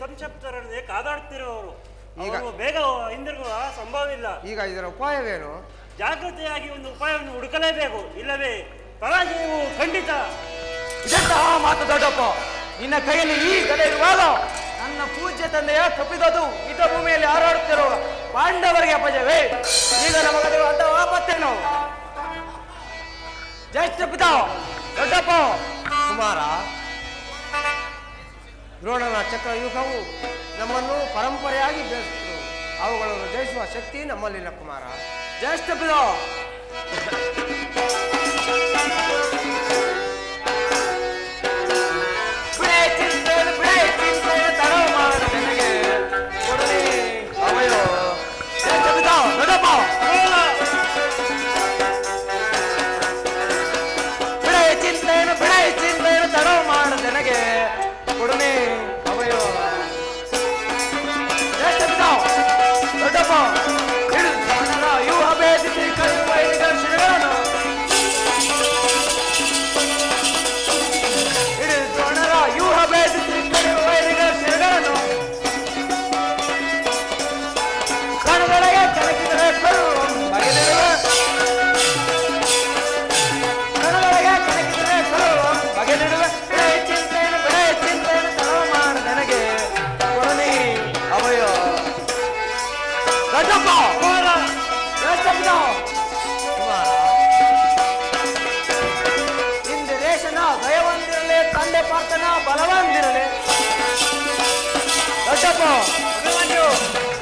ಸಂಕ್ಷಿಪ್ತರನ್ನೇ ಕಾದಾಡುತ್ತಿರುವವರು. ಅವರು ಬೇಗ ಹಿಂದಿರುಗುವ ಸಂಭವವಿಲ್ಲ. ಈಗ ಇದರ ಉಪಾಯವೇನು? ಜಾಗೃತಿಯಾಗಿ ಒಂದು ಉಪಾಯವನ್ನು ಹುಡುಕಲೇಬೇಕು, ಇಲ್ಲವೇ ಪರಾಜಯವು ಖಂಡಿತ. ಇದೆಂತಹ ಮಾತು ದೊಡ್ಡಪ್ಪ? ನಿನ್ನ ಕೈಯಲ್ಲಿ ಈ ಗದೆ ಇರುವಾಗ ನನ್ನ ಪೂಜ್ಯ ತಂದೆಯ ತಪ್ಪಿದದು ಯುದ್ಧ ಭೂಮಿಯಲ್ಲಿ ಹಾರಾಡುತ್ತಿರುವ ಪಾಂಡವರಿಗೆ ಅಪಜಯವೇ? ಈಗ ನಮಗದು ಅಂತ ಆಪತ್ತೇನು? ಜೈಷ್ಟ ಪಿತಾ ದೊಡ್ಡಪ್ಪ. ಕುಮಾರ, ದ್ರೋಣನ ಚಕ್ರವ್ಯೂಹವು ನಮ್ಮನ್ನು ಪರಂಪರೆಯಾಗಿ ಬೆಳೆಸಿತು. ಅವುಗಳನ್ನು ಜಯಿಸುವ ಶಕ್ತಿ ನಮ್ಮಲ್ಲಿಲ್ಲ ಕುಮಾರ. ಜ್ಯೇಷ್ಠ ಪಿತಾ.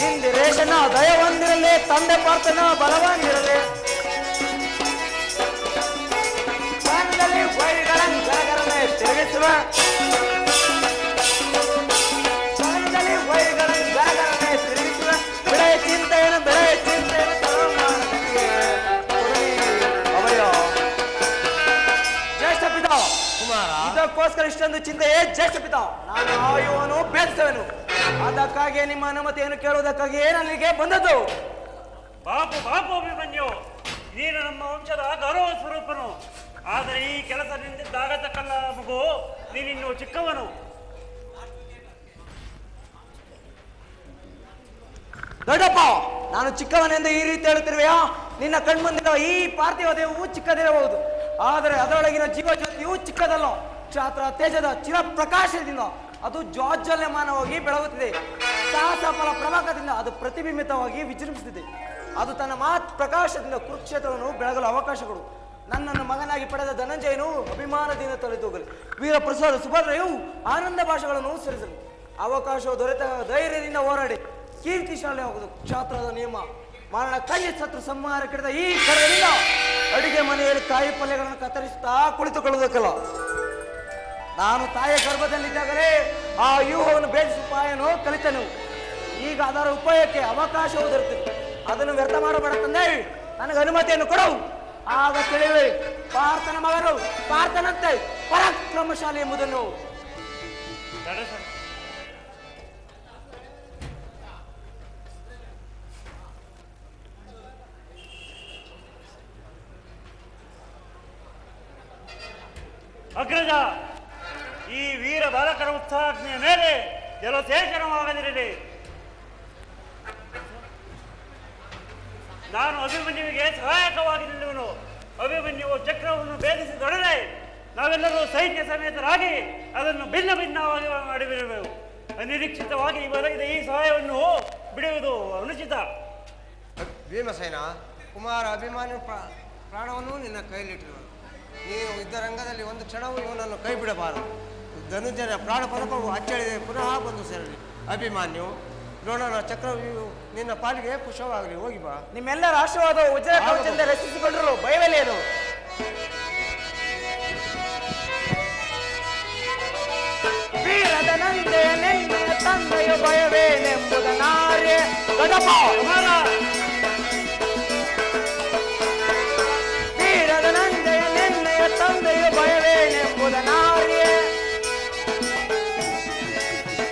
ಇಂದಿರೇಶನ ದಯವೊಂದಿರಲಿ, ತಂದೆ ಪಾರ್ಥನ ಬಲವಂದಿರಲಿ. ಕಾರಣದಲ್ಲಿ ವೈರಿಗಳನ್ನು ಗರಗರನೆ ತಿರುಗಿಸುವ, ಕಾರಣದಲ್ಲಿ ವೈರಿಗಳನ್ನು ಗರಗರನೆ ತಿರುಗಿಸುವ. ಬೆಳೆ ಚಿಂತೆಯನ್ನು ಅವಯ ಜ್ಯೇಷ್ಠ ಪಿತಾ. ಕುಮಾರ, ಇದಕ್ಕೋಸ್ಕರ ಇಷ್ಟೊಂದು ಚಿಂತೆಯೇ ಜ್ಯೇಷ್ಠ ಪಿತಾ. ನಾನು ಆಯುವನು ಬೇಯಿಸುವೆನು. ಅದಕ್ಕಾಗಿ ನಿಮ್ಮ ಅನುಮತಿಯನ್ನು ಕೇಳುವುದಕ್ಕಾಗಿ ಏನಲ್ಲಿಗೆ ಬಂದದ್ದು? ಬಾಪು ಅಭಿಮನ್ಯು, ನೀನು ನಮ್ಮ ವಂಶದ ಗೌರವ ಸ್ವರೂಪನು. ಆದರೆ ಈ ಕೆಲಸ ನಿಂದಾಗತಕ್ಕಲ್ಲ ಮಗು, ನೀನಿನ್ನು ಚಿಕ್ಕವನು. ದೊಡ್ಡಪ್ಪ, ನಾನು ಚಿಕ್ಕವನೆಂದು ಈ ರೀತಿ ಹೇಳುತ್ತಿರುವೆಯಾ? ನಿನ್ನ ಕಣ್ಮುಂದಿರುವ ಈ ಪಾರ್ಥಿವ ದೇಹವು ಚಿಕ್ಕದಿರಬಹುದು, ಆದರೆ ಅದರೊಳಗಿನ ಜೀವಜ್ಯೋತಿಯು ಚಿಕ್ಕದಲ್ಲ. ಕ್ಷಾತ್ರ ತೇಜದ ಚಿರಪ್ರಕಾಶದಿಂದ ಅದು ಜ್ವಾಜ್ವಲ್ಯಮಾನವಾಗಿ ಬೆಳಗುತ್ತಿದೆ. ಸಾಹಸ ಫಲ ಪ್ರಭಾಕದಿಂದ ಅದು ಪ್ರತಿಬಿಂಬಿತವಾಗಿ ವಿಜೃಂಭಿಸುತ್ತಿದೆ. ಅದು ತನ್ನ ಮಾತ್ ಪ್ರಕಾಶದಿಂದ ಕುರುಕ್ಷೇತ್ರವನ್ನು ಬೆಳಗಲು ಅವಕಾಶಗಳು. ನನ್ನನ್ನು ಮಗನಾಗಿ ಪಡೆದ ಧನಂಜಯನು ಅಭಿಮಾನದಿಂದ ತೊರೆದೋಗಲಿ. ವೀರಪ್ರಸಾದ ಸುಭದ್ರೆಯು ಆನಂದ ಭಾಷೆಗಳನ್ನು ಸೇರಿಸಲಿ. ಅವಕಾಶವು ದೊರೆತ ಧೈರ್ಯದಿಂದ ಹೋರಾಡಿ ಕೀರ್ತಿಶಾಲಿ ಆಗುವುದು ಕ್ಷಾತ್ರದ ನಿಯಮ. ಮರಣ ಕಲ್ಲಿ ಶತ್ರು ಸಂಹಾರ ಕೆಡದ ಈ ಕರದಿಂದ ಅಡಿಗೆ ಮನೆಯಲ್ಲಿ ಕಾಯಿ ಪಲ್ಯಗಳನ್ನು ಕತ್ತರಿಸುತ್ತಾ ಕುಳಿತುಕೊಳ್ಳುವುದಕ್ಕಲ್ಲ. ನಾನು ತಾಯಿಯ ಗರ್ಭದಲ್ಲಿದ್ದಾಗಲೇ ಆ ವ್ಯೂಹವನ್ನು ಭೇದಿಸುವ ಉಪಾಯನು ಕಲಿತನು. ಈಗ ಅದರ ಉಪಾಯಕ್ಕೆ ಅವಕಾಶವು ದೊರೆತಿದೆ. ಅದನ್ನು ವ್ಯರ್ಥ ಮಾಡಬೇಡ ತಂದೆ, ನನಗೆ ಅನುಮತಿಯನ್ನು ಕೊಡು. ಆಗ ತಿಳಿವೆ ಪಾರ್ಥನ ಮಗನು ಪಾರ್ಥನಂತೆ ಪರಾಕ್ರಮಶಾಲಿ ಎಂಬುದನ್ನು. ಅಗ್ರಜ, ಈ ವೀರ ಬಾಲಕರ ಉತ್ಸಾಹಜ್ಞೆಯ ಮೇಲೆ ಜಲಸೇಚನವಾಗದಿರಲಿ. ನಾನು ಅಭಿಮನ್ಯುವಿಗೆ ಸಹಾಯಕವಾಗಿ ನಿಲ್ಲುವನು. ಅಭಿಮನ್ಯುವು ಚಕ್ರವನ್ನು ಭೇದಿಸಿದೊಡನೆ ನಾವೆಲ್ಲರೂ ಸೈನ್ಯ ಸಮೇತರಾಗಿ ಅದನ್ನು ಭಿನ್ನ ಭಿನ್ನವಾಗಿ ಮಾಡಿಬಿಡಬೇಕು. ಅನಿರೀಕ್ಷಿತವಾಗಿ ಬರಗಿದ ಈ ಸಹಾಯವನ್ನು ಬಿಡುವುದು ಅನುಚಿತ. ಭೀಮಸೇನ, ಕುಮಾರ ಅಭಿಮಾನಿ ಪ್ರಾಣವನ್ನು ನಿನ್ನ ಕೈಲಿಟ್ಟಿರುವನು. ನೀನು ಯುದ್ಧರಂಗದಲ್ಲಿ ಒಂದು ಕ್ಷಣವೂ ಇವನನ್ನು ಕೈ ಬಿಡಬಾರದು. ಧನುಜನ ಪ್ರಾಣ ಪದಕವು ಅಚ್ಚಳಿದೆ ಪುನಃ ಬಂದು ಸೇರಲಿ. ಅಭಿಮಾನ್ಯು, ದ್ರೋಣನ ಚಕ್ರವ್ಯೂಹವು ನಿನ್ನ ಪಾಲಿಗೆ ಕುಶವಾಗಲಿ. ಹೋಗಿ ಬಾ. ನಿಮ್ಮೆಲ್ಲರ ಆಶೀರ್ವಾದ ವಜ್ರ ಕವಚದಿಂದ ರಕ್ಷಿಸಿಕೊಂಡರು ಭಯವೇಲೇನು? ವೀರದ ನಂದೆ ನೆನ್ನೆಯ ತಂದೆಯ ಭಯವೇನೆಂಬುದ ನಾರ್ಯ ಗದಪ. ವೀರದ ನಂದೆಯ ನೆನ್ನೆಯ ತಂದೆಯ ಭಯವೇನೆಂಬುದ ನಾರ್ಯ.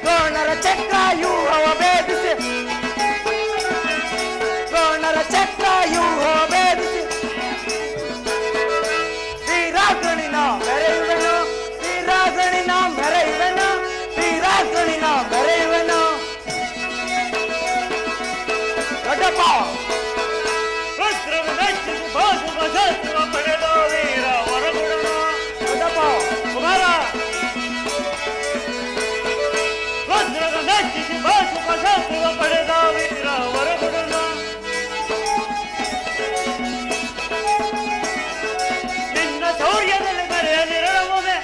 ದ್ರೋಣರ ಚಕ್ರವ್ಯೂಹವ ಭೇದಿಸಿ, ದ್ರೋಣರ ಚಕ್ರವ್ಯೂಹವ ಭೇದಿಸಿ ವೀರಾಗ್ರಣಿನ ಮೆರೆಯುವೆನು, ವೀರಾಗ್ರಣಿನ ಮೆರೆಯುವೆನು, ವೀರಾಗ್ರಣಿನ ಮೆರೆಯುವೆನು. ಮೆಚ್ಚಿಸಿ ಬಾಸುವ ಶಾಸ್ತ್ರವ ಪಡೆದ ವೀರ ವರಗುಡನ ನಿನ್ನ ಶೌರ್ಯದಲ್ಲಿ ಮರೆಯಲಿರಲವೇ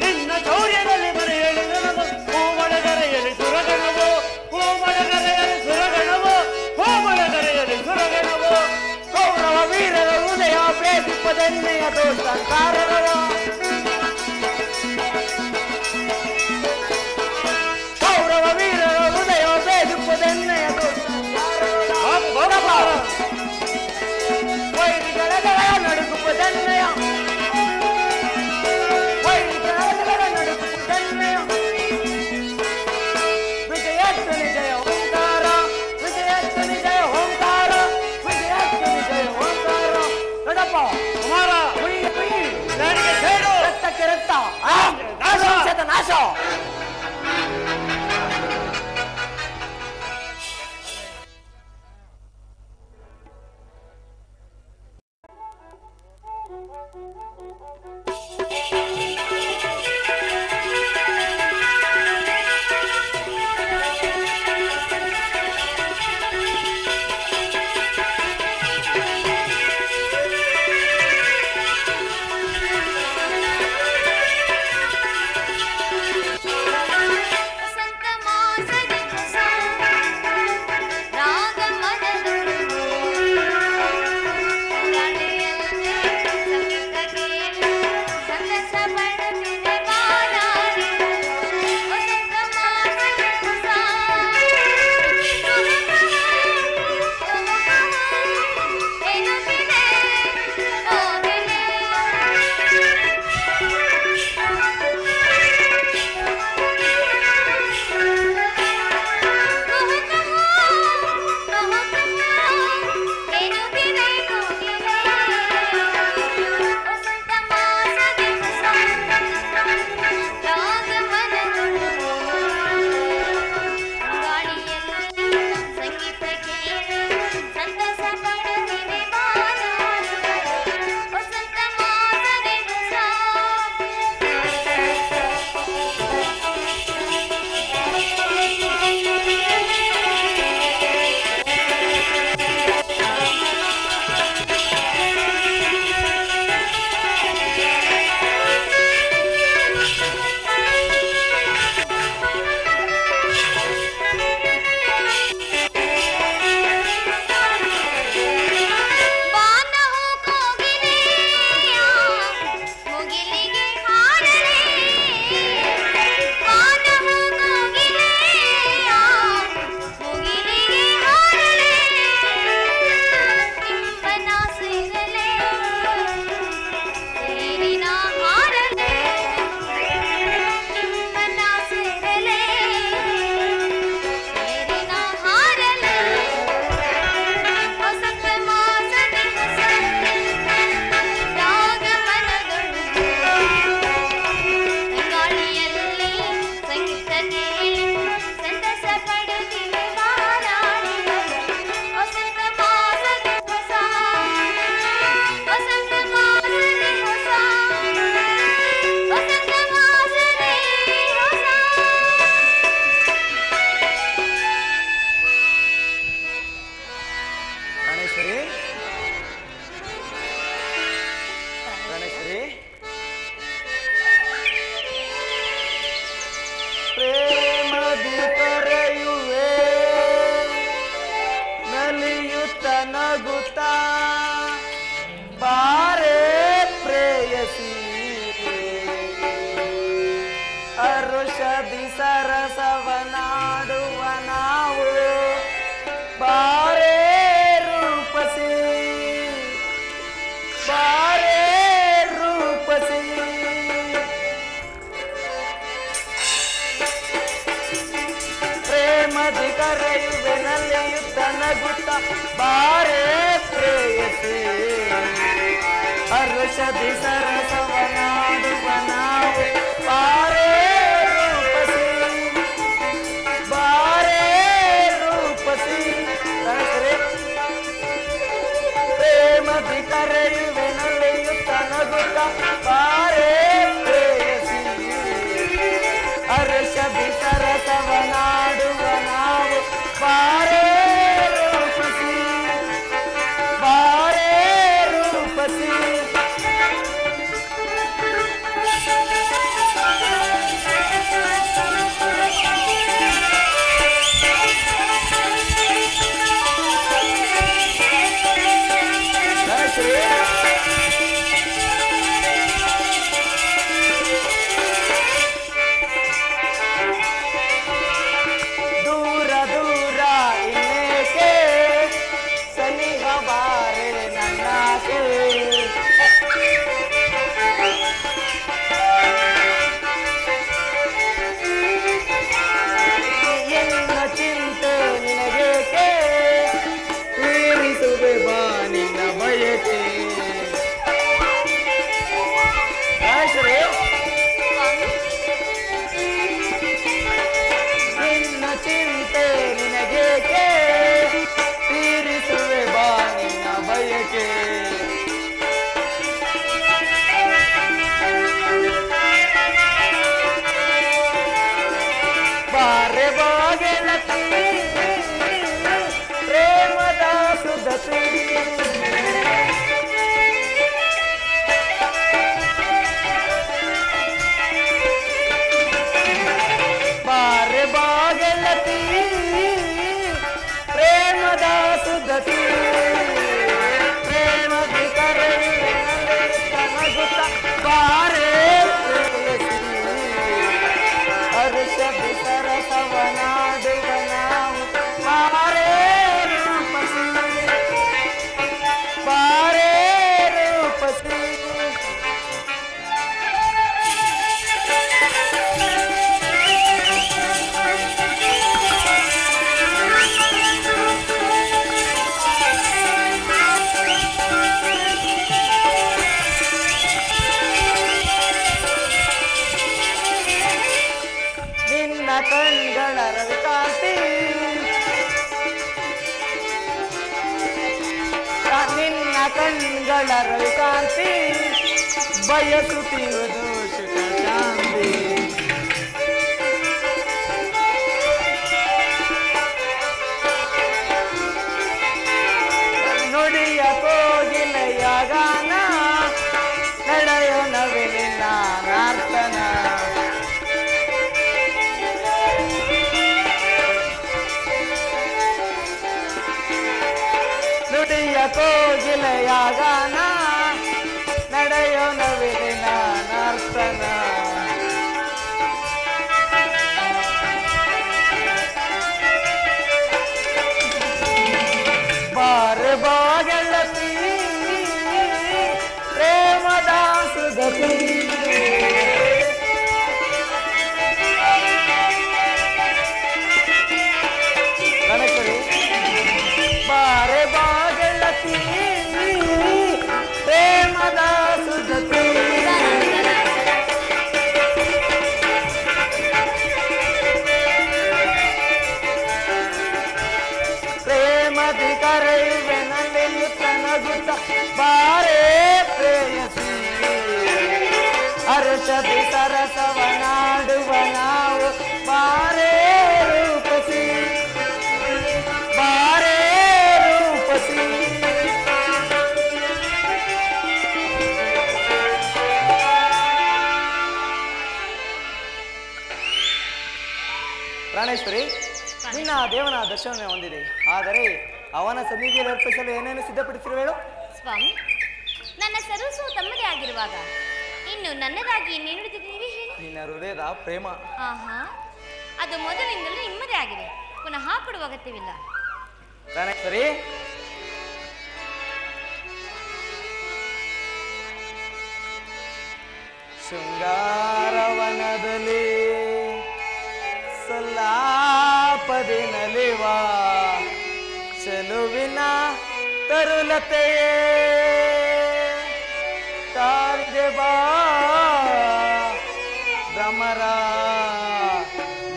ನಿನ್ನ ಶೌರ್ಯದಲ್ಲಿ ಮರೆಯಲಿರಲವು ಹೂಮಳಗರೆಯಲಿ ಸುರಗಣವೋ ಹೂಮಳಗರೆಯಲಿ ಸುರಗಣವೋ ಹೂಮಳಗರೆಯಲಿ ಸುರಗಣವೋ ಕೌರವ ವೀರರ ಹೃದಯ ಬೇದಿಪ್ಪದನ್ನೆಯ ದೋಷಂಕಾರವ ಕೌರವ ವೀರರ ಹೃದಯ ಬೇದಿಪ್ಪದನ್ನೆಯ ದೋಷಂಕಾರವ ವೈರಿಗಳ ನಡುಗುಪ್ಪದನ್ನೆಯ ವೈರಿಗಳ ನಡುಗುಪ್ಪದನ್ನೆಯ ವಿಜಯತ್ವನಿ ಜಯ ಓಂಕಾರ ವಿಜಯತ್ವನಿ ಜಯ ಓಂಕಾರ ವಿಜಯತ್ವನಿ ಜಯ ಓಂಕಾರ ದೊಡ್ಡಪ್ಪ ಕುಮಾರ ಸೇಡಿಗೆ ಸೇಡು ರಕ್ತಕ್ಕೆ ರಕ್ತ ನಾಶ ನಾಶ ಔಷಧಿ ಸರಸವನಾಡುವ ನಾವು ಬಾರೇ ರೂಪಸಿ ಬಾರೇ ರೂಪಸಿ ಪ್ರೇಮದಿ ಕರೆಯುವೆ ನಲಿಯುತ್ತ ನಗುತ್ತ ಬಾರೇ ಪ್ರೇಯಸಿ ಹರ್ಷದಿ ಸರಸವನಾಡುವ ನಾವು ಬಾರೇ ರೂಪಸಿ ಬಾರೇ ರೂಪಸಿ ಪ್ರೇಮದಿ ಕರೆಯುವೆ ನಲಿಯುತ್ತ ನಗುತ್ತ ಬಾರೇ ಪ್ರೇಯಸಿ ಹರ್ಷದಿ ಬಾರೆ ಬಾಗೆಳತಿ ಪ್ರೇಮದ ಸುಧತಿ ಬಾರೆ ಬಾಗೆಳತಿ ಪ್ರೇಮದ ಸುಧತಿ ಪ್ರೇಮದಿ ಕರೆಯುತ್ತ ಬಾರೆ ಹರ್ಷದಿ ಸರಸವನಾಡುವ ನಾವು ಬಾರೆ ರೂಪಸಿ ಬಾರೆ ರೂಪಸಿ ಕಣ್ಗಳ ರವಿಕಾಂತಿ ನಿನ್ನ ಕಣ್ಗಳ ರವಿಕಾಂತಿ ಬಯಸುತ್ತಿರುವುದು ಸುಖ ಶಾಂತಿ ನುಡಿಯ ಕೋಗಿಲೆಯ ಗಾನ ನಡೆಯೋ ನವಿಲಿನ ನಾರ್ತನ ನುಡಿಯ ಕೋಗಿಲೆಯ ಗಾನ ನಡೆಯೋ ನವಿಲಿನ ನರ್ತನ ಬಾರೆ ಬಾಗೆಳತಿ ಪ್ರೇಮದ ಸುಧತಿ ಬಾರೆ ಬಾಗೆಳತಿ ಪ್ರೇಮದ ಸುಧತಿ ಪ್ರೇಮದಿ ಕರೆಯುವೆ ನಲಿಯುತ್ತ ನಗುತ್ತ ಬಾರೆ ಪ್ರೇಯಸಿ ಹರ್ಷದಿ ಸರಸವನಾಡುವ ನಾವು ಬಾರೆ ರೂಪಸಿ ಬಾರೆ ರೂಪಸಿ ಪ್ರಾಣೇಶ್ವರಿ, ನಿನ್ನ ದೇವನ ದರ್ಶನ ಹೊಂದಿದೆ. ಆದರೆ ಅವನ ಸನ್ನಿಧಿಯಲ್ಲಿ ಅರ್ಪಿಸಲು ಏನೇನು ಸಿದ್ಧಪಡಿಸಿರುವೇಳು? ಸ್ವಾಮಿ, ನನ್ನ ಸರ್ವಸ್ವ ತಮ್ಮದೇ ಆಗಿರುವಾಗ ಇನ್ನು ನನ್ನದಾಗಿ ನೀಡುತ್ತಿದ್ದೀವಿ ಹೇಳಿ. ನಿನ್ನ ಹೃದಯದ ಪ್ರೇಮ ಅದು ಮೊದಲಿಂದಲೂ ನಿಮ್ಮದೇ ಆಗಿದೆ. ಪುನಃ ಕೊಡುವ ಅಗತ್ಯವಿಲ್ಲ. ಪ್ರಾಣೇಶ್ವರಿ, ಶೃಂಗಾರವನದಲ್ಲಿ ಸಲ್ಲಾಪದಿ ನಲಿವ ಚೆಲುವಿನ ತರುಲತೆಯೇ ತಾರಿದೆ ಬಾ ಭ್ರಮರ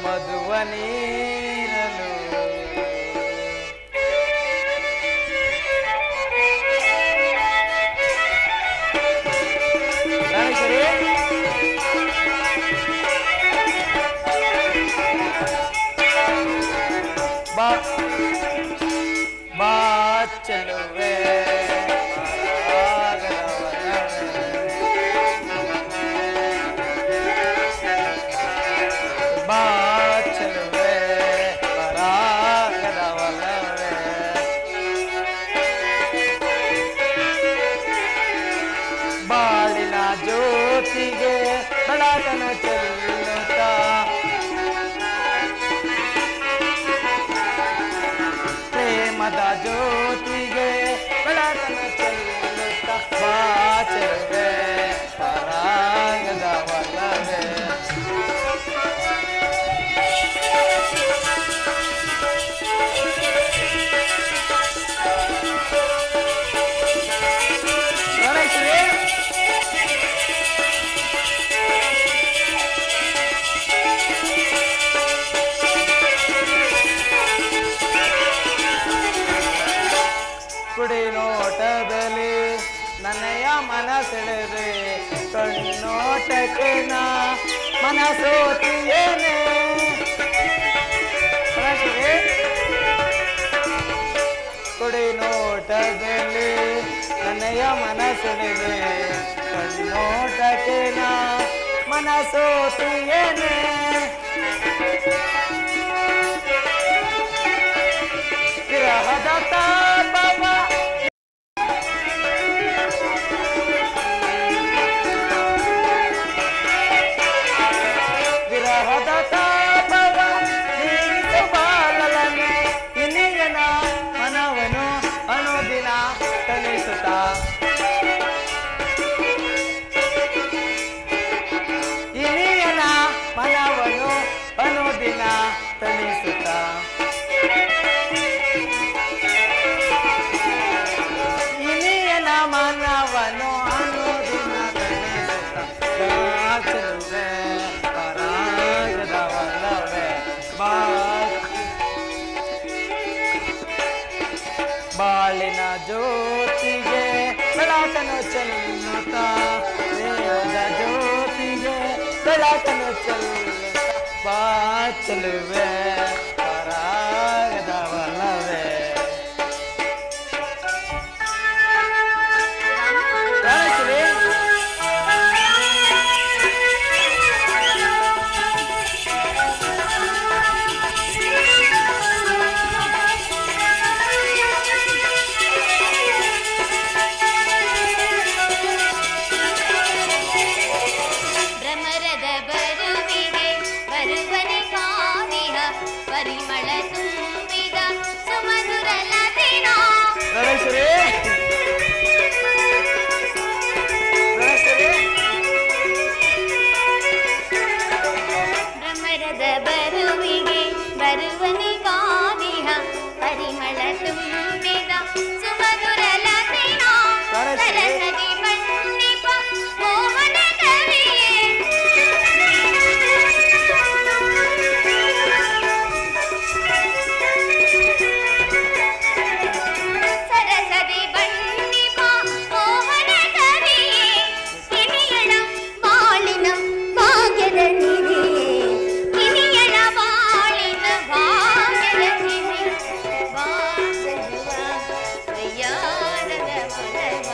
ಮಧುವ ನೀರಲು ಬಾ ಚೆಲುವೆ ಬಾ ಚೆಲುವೆ ಪರಾಗದ ಒಲವೇ ಬಾಳಿನ ಜ್ಯೋತಿಗೆ ಬೆಳಕನ ಚೆಲ್ಲುತ್ತಾ ಪ್ರೇಮದ ಜ್ಯೋತಿಗೆ ಬೆಳಕನ ಚೆಲ್ಲುತ್ತಾ ಬಾ ಚೆಲುವೆ ಪರಾಗದ ಒಲವೇ ಕುಡಿ ನೋಟದಲ್ಲಿ ನನ್ನಯ ಮನಸೆಳೆದೆ ಕಣ್ಣೋಟಕ್ಕೆ ನಾ ಮನಸೋತಿಯೇನೆ ನೋಡಿ ನೋಟದಲ್ಲಿ ನನ್ನಯ ಮನಸ್ಸುಳಿದೆ ಕಣ್ಣೋಟಕ್ಕೆ ನಾ ಮನಸೋತಿಯೇನೆ ವಿರಹದ ತಾಪವ ವಿರಹದ ತಾಪವ ನೀರಿಸು ಬಾಲಲನೆ ಇನಿಯನ ಮನವನು ಅನುದಿನ ತಣಿಸುತ್ತ ಇನಿಯನ ಮನವನು ಅನುದಿನ ತಣಿಸುತ್ತ ಇನಿಯನ ಮನವನು ಅನುದಿನ ತಣಿಸುತ್ತ ದಾಚಲುವೆ ಪರಾಗದವಲ್ಲವೇ ಬಾಳಿನ ಜ್ಯೋತಿಗೆ ಬೆಳಕನ್ನು ಚೆಲ್ಲುತ್ತ ದೇವದ ಜ್ಯೋತಿಗೆ ಬೆಳಕನ್ನು ಚೆಲ್ಲುತ್ತ ಬಾಚಲುವೆ ಪರಾಗದವಲ್ಲವೇ ಭ್ರಮರದ ಬರುವಿಗೆ ಬರುವನೆ ಕಾವಿಹ ಪರಿಮಳ ತುಂಬಿದ ಸುಮಧುರ ಲತಿನ ಭ್ರಮರದ ಬರುವಿಗೆ ಬರುವನೆ ಕಾವಿಹ ಪರಿಮಳ ತುಂಬಿದ ಸುಮಧುರ ಲತಿನ ಸರಸದಿ ಮನ್ನಿಪ ಮೋಹನ ಕವಿಯೇ ಸರಸದಿ ಬನ್ನಿಪ ಮೋಹನ ಕವಿಯೇ ಕಿಣಿಯಳ ಬಾಳಿನ ಭಾಗ್ಯದ ನಿಧಿಯೇ ಕಿಣಿಯಳ ಬಾಳಿನ ಭಾಗ್ಯದ ನಿಧಿ ವಾಸಯುವ ವಯ್ಯಾರದ ಮೊಲವ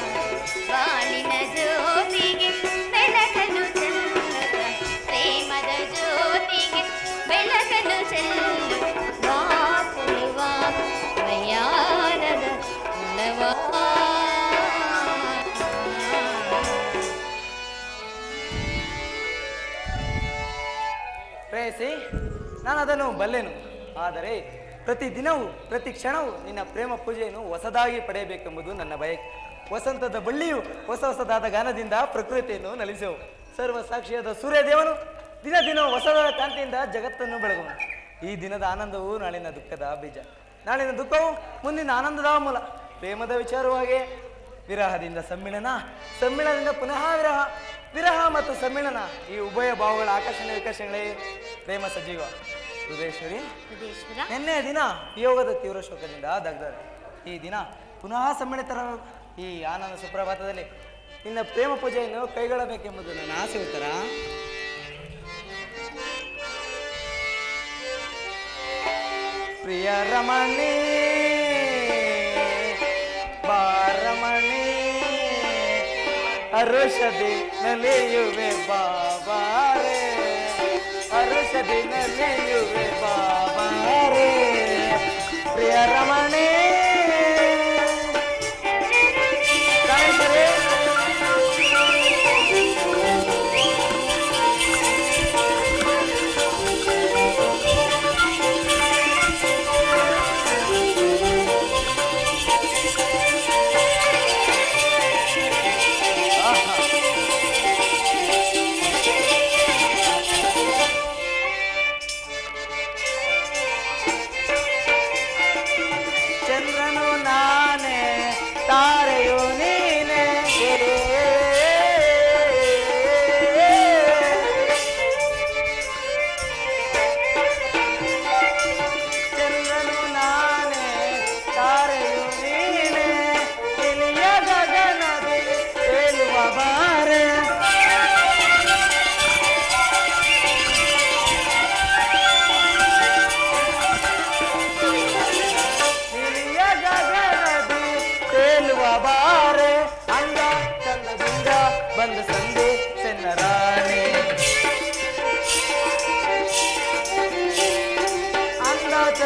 ಬಾಳಿನ ಜ್ಯೋತಿಗೆ ಬೆಳಕನ್ನು ಚೆಲ್ಲುತ್ತ ಪ್ರೇಮದ ಜ್ಯೋತಿಗೆ ಬೆಳಕನ್ನು ಚೆಲ್ಲು ವಾಸಯುವ ವಯ್ಯಾರದ ಮೊಲವ ಪ್ರೇಯಸಿ ನಾನು ಅದನ್ನು ಬಲ್ಲೆನು ಆದರೆ ಪ್ರತಿ ದಿನವೂ ಪ್ರತಿ ಕ್ಷಣವೂ ನಿನ್ನ ಪ್ರೇಮ ಪೂಜೆಯನ್ನು ಹೊಸದಾಗಿ ಪಡೆಯಬೇಕೆಂಬುದು ನನ್ನ ಬಯಕೆ ವಸಂತದ ಬಳ್ಳಿಯು ಹೊಸ ಹೊಸದಾದ ಗಾನದಿಂದ ಪ್ರಕೃತಿಯನ್ನು ನಲಿಸೆವು ಸರ್ವ ಸಾಕ್ಷಿಯಾದ ಸೂರ್ಯದೇವನು ದಿನ ದಿನ ಹೊಸದಾದ ಕಾಂತಿಯಿಂದ ಜಗತ್ತನ್ನು ಬೆಳಗುವನು ಈ ದಿನದ ಆನಂದವು ನಾಳಿನ ದುಃಖದ ಬೀಜ ನಾಳಿನ ದುಃಖವು ಮುಂದಿನ ಆನಂದದ ಮೂಲ ಪ್ರೇಮದ ವಿಚಾರವಾಗಿ ವಿರಹದಿಂದ ಸಮ್ಮಿಳನ ಸಮ್ಮಿಳನದಿಂದ ಪುನಃ ವಿರಹ ವಿರಹ ಮತ್ತು ಸಮ್ಮಿಳನ ಈ ಉಭಯ ಭಾವಗಳ ಆಕರ್ಷಣೆ ವಿಕರ್ಷಣೆಗಳೇ ಪ್ರೇಮ ಸಜೀವ ಹೃದಯೇಶ್ವರಿ ಹೃದಯೇಶ್ವರ ನಿನ್ನೆಯ ದಿನ ವಿಯೋಗದ ತೀವ್ರ ಶೋಕದಿಂದ ದಗ್ಧರು ಈ ದಿನ ಪುನಃ ಸಮ್ಮಿಳಿತರ ಈ ಆನಂದ ಸುಪ್ರಭಾತದಲ್ಲಿ ನಿನ್ನ ಪ್ರೇಮ ಪೂಜೆಯನ್ನು ಕೈಗೊಳ್ಳಬೇಕೆಂಬುದು ನನ್ನ ಆಸೆ ಉತ್ತರ ಪ್ರಿಯ ರಮಣಿ ಬಾರಮಣಿ ಅರುಷದಿ ನಲಿಯುವೆ ಬಾಬಾರೆ ಅರುಷದಿ ನಲಿಯುವೆ ಬಾಬಾರೆ ಪ್ರಿಯ ರಮಣಿ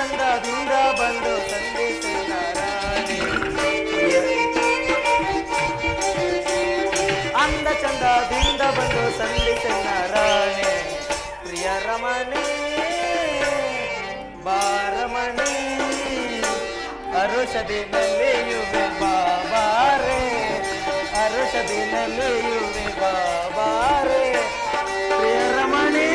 ಚಂದದಿಂದ ಬಂದು ಸಂದೇಶ ರಾಣಿ ಅಂದ ಚಂದದಿಂದ ಬಂದು ಸಂದೇಶ ರಾಣಿ ಪ್ರಿಯ ರಮಣಿ ಬಾರಮಣಿ ಅರುಷದಿನಲ್ಲಿಯುವೆ ಬಾಬಾರೆ ಅರುಷದಿನಲ್ಲಿಯುವೆ ಬಾಬಾರೆ ಪ್ರಿಯ ರಮಣಿ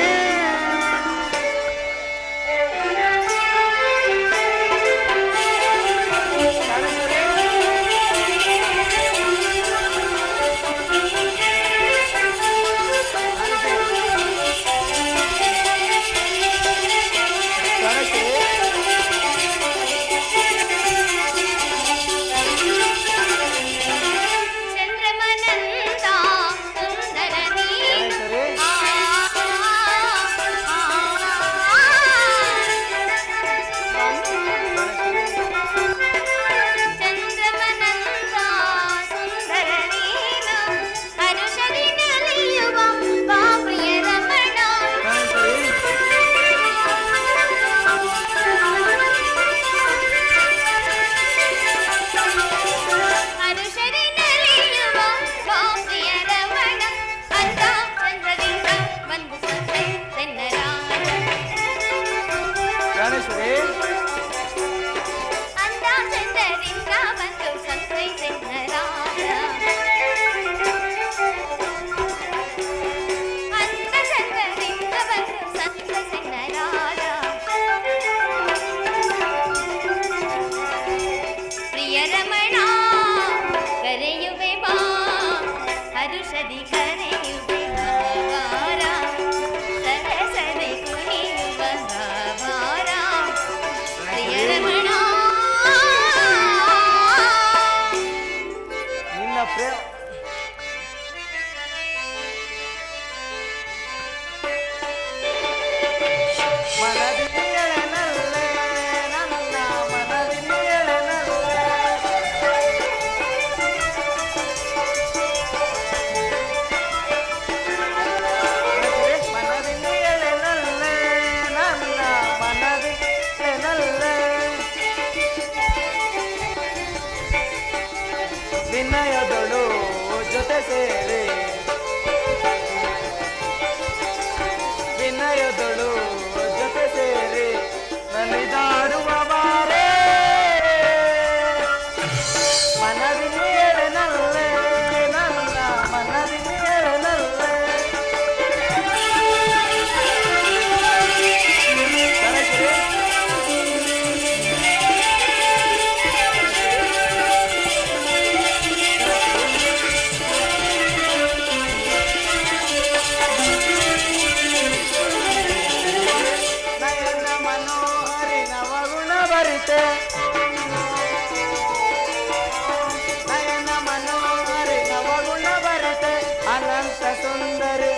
ವಿನಯದಳು ಜೊತೆ ಸೇರಿ ವಿನಯದಳು ಜೊತೆ ಸೇರಿ ನಲಿದಾಡುವ ಬಾರೆ ಮನವಿನಿಯೇಳನಲ್ಲೇ ನನ್ನ ಮನವಿನಿಯೇಳನಲ್ಲೇ ನಯನ ಮನೋಹರಿ ನವಗುಣ ಬರತೆ ಅನಂತ ಸುಂದರಿ